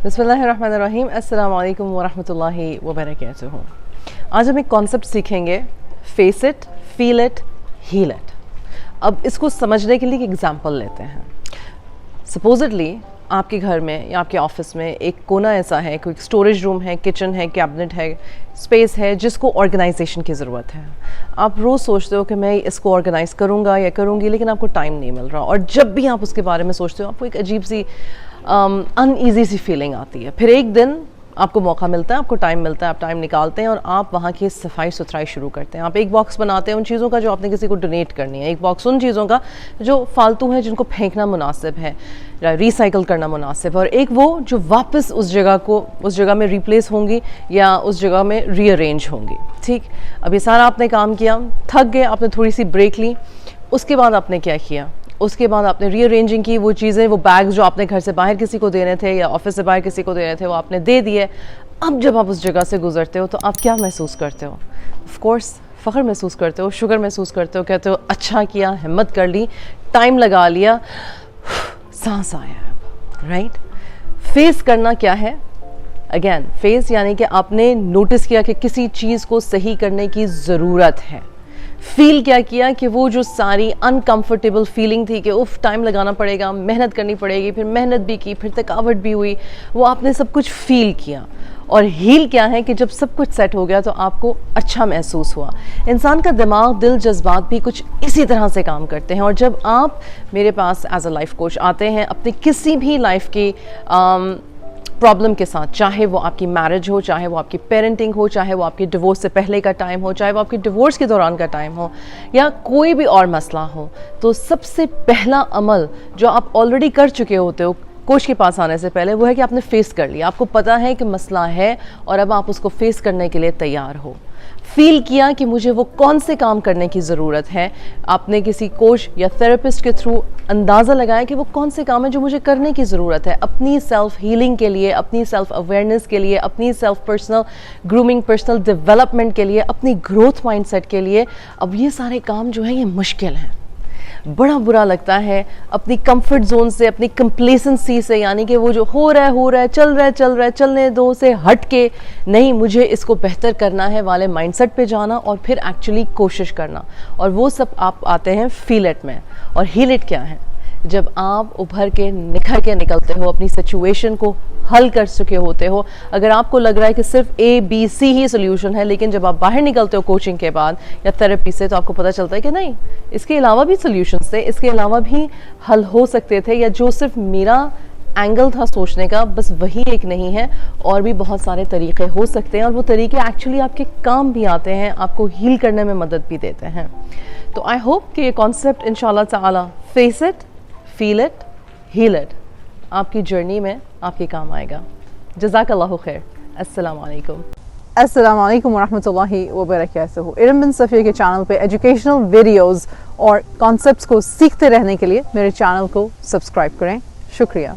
बिस्मिल्लाहिर्रहमानिर्रहीम। अस्सलाम वालेकुम वरहमतुल्लाहि वबरकातुहू। आज हम एक कॉन्सेप्ट सीखेंगे, face it, feel it, heal it. अब इसको समझने के लिए एक एग्जांपल लेते हैं। सपोजिटली आपके घर में या आपके ऑफिस में एक कोना ऐसा है, कोई स्टोरेज रूम है, किचन है, कैबिनेट है, स्पेस है जिसको ऑर्गेनाइजेशन की ज़रूरत है। आप रोज़ सोचते हो कि मैं इसको ऑर्गेनाइज़ करूँगा या करूँगी, लेकिन आपको टाइम नहीं मिल रहा, और जब भी आप उसके बारे में सोचते हो आपको एक अजीब सी अनईजी सी फीलिंग आती है। फिर एक दिन आपको मौका मिलता है, आपको टाइम मिलता है, आप टाइम निकालते हैं और आप वहाँ की सफाई सुथराई शुरू करते हैं। आप एक बॉक्स बनाते हैं उन चीज़ों का जो आपने किसी को डोनेट करनी है, एक बॉक्स उन चीज़ों का जो फालतू है, जिनको फेंकना मुनासिब है, रिसाइकल करना मुनासिब है, और एक वो जो वापस उस जगह में रिप्लेस होंगी या उस जगह में रीअरेंज होंगी। ठीक, अब ये सारा आपने काम किया, थक गए, आपने थोड़ी सी ब्रेक ली, उसके बाद आपने क्या किया? उसके बाद आपने रीअरेंजिंग की, वो चीज़ें, वो बैग्स जो आपने घर से बाहर किसी को देने थे या ऑफिस से बाहर किसी को देने थे, वो आपने दे दिए। अब जब आप उस जगह से गुजरते हो तो आप क्या महसूस करते हो? ऑफ कोर्स फ़ख्र महसूस करते हो, शुक्र महसूस करते हो, कहते हो अच्छा किया, हिम्मत कर ली, टाइम लगा लिया, सांस आया। राइट? फेस करना क्या है? अगेन, फेस यानी कि आपने नोटिस किया कि किसी चीज़ को सही करने की ज़रूरत है। फील क्या किया कि वो जो सारी अनकंफर्टेबल फीलिंग थी कि उफ टाइम लगाना पड़ेगा, मेहनत करनी पड़ेगी, फिर मेहनत भी की, फिर थकावट भी हुई, वो आपने सब कुछ फील किया। और हील क्या है कि जब सब कुछ सेट हो गया तो आपको अच्छा महसूस हुआ। इंसान का दिमाग, दिल, जज्बात भी कुछ इसी तरह से काम करते हैं। और जब आप मेरे पास एज अ लाइफ कोच आते हैं अपनी किसी भी लाइफ की प्रॉब्लम के साथ, चाहे वो आपकी मैरिज हो, चाहे वो आपकी पेरेंटिंग हो, चाहे वो आपकी डिवोर्स से पहले का टाइम हो, चाहे वो आपकी डिवोर्स के दौरान का टाइम हो, या कोई भी और मसला हो, तो सबसे पहला अमल जो आप ऑलरेडी कर चुके होते हो कोच के पास आने से पहले, वो है कि आपने फेस कर लिया। आपको पता है कि मसला है और अब आप उसको फेस करने के लिए तैयार हो। फील किया कि मुझे वो कौन से काम करने की ज़रूरत है। आपने किसी कोच या थेरेपिस्ट के थ्रू अंदाज़ा लगाया कि वो कौन से काम है जो मुझे करने की ज़रूरत है, अपनी सेल्फ हीलिंग के लिए, अपनी सेल्फ अवेयरनेस के लिए, अपनी self personal grooming, personal development के लिए, अपनी ग्रोथ माइंडसेट के लिए। अब ये सारे काम जो है ये मुश्किल हैं, बड़ा बुरा लगता है अपनी कंफर्ट जोन से, अपनी कंप्लेसेंसी से, यानी कि वो जो हो रहा है, चल रहा है, चलने दो से हट के, नहीं मुझे इसको बेहतर करना है वाले माइंडसेट पे जाना और फिर एक्चुअली कोशिश करना। और वो सब आप आते हैं फील इट में। और हील इट क्या है? जब आप उभर के निखर के निकलते हो, अपनी सिचुएशन को हल कर चुके होते हो। अगर आपको लग रहा है कि सिर्फ ABC ही सोल्यूशन है, लेकिन जब आप बाहर निकलते हो कोचिंग के बाद या थेरेपी से, तो आपको पता चलता है कि नहीं, इसके अलावा भी सोल्यूशंस थे, इसके अलावा भी हल हो सकते थे, या जो सिर्फ मेरा एंगल था सोचने का बस वही एक नहीं है, और भी बहुत सारे तरीके हो सकते हैं, और वो तरीके एक्चुअली आपके काम भी आते हैं, आपको हील करने में मदद भी देते हैं। तो आई होप कि ये कॉन्सेप्ट इंशाल्लाह ताला face it, feel it, heal it आपकी जर्नी में आपके काम आएगा। जज़ाकल्लाहु खैर। अस्सलाम वालेकुम। अस्सलाम वालेकुम वरहमतुल्लाहि वबरकातुहू। इरम बिन सफ़िया के चैनल पे एजुकेशनल वीडियोस और कॉन्सेप्ट्स को सीखते रहने के लिए मेरे चैनल को सब्सक्राइब करें। शुक्रिया।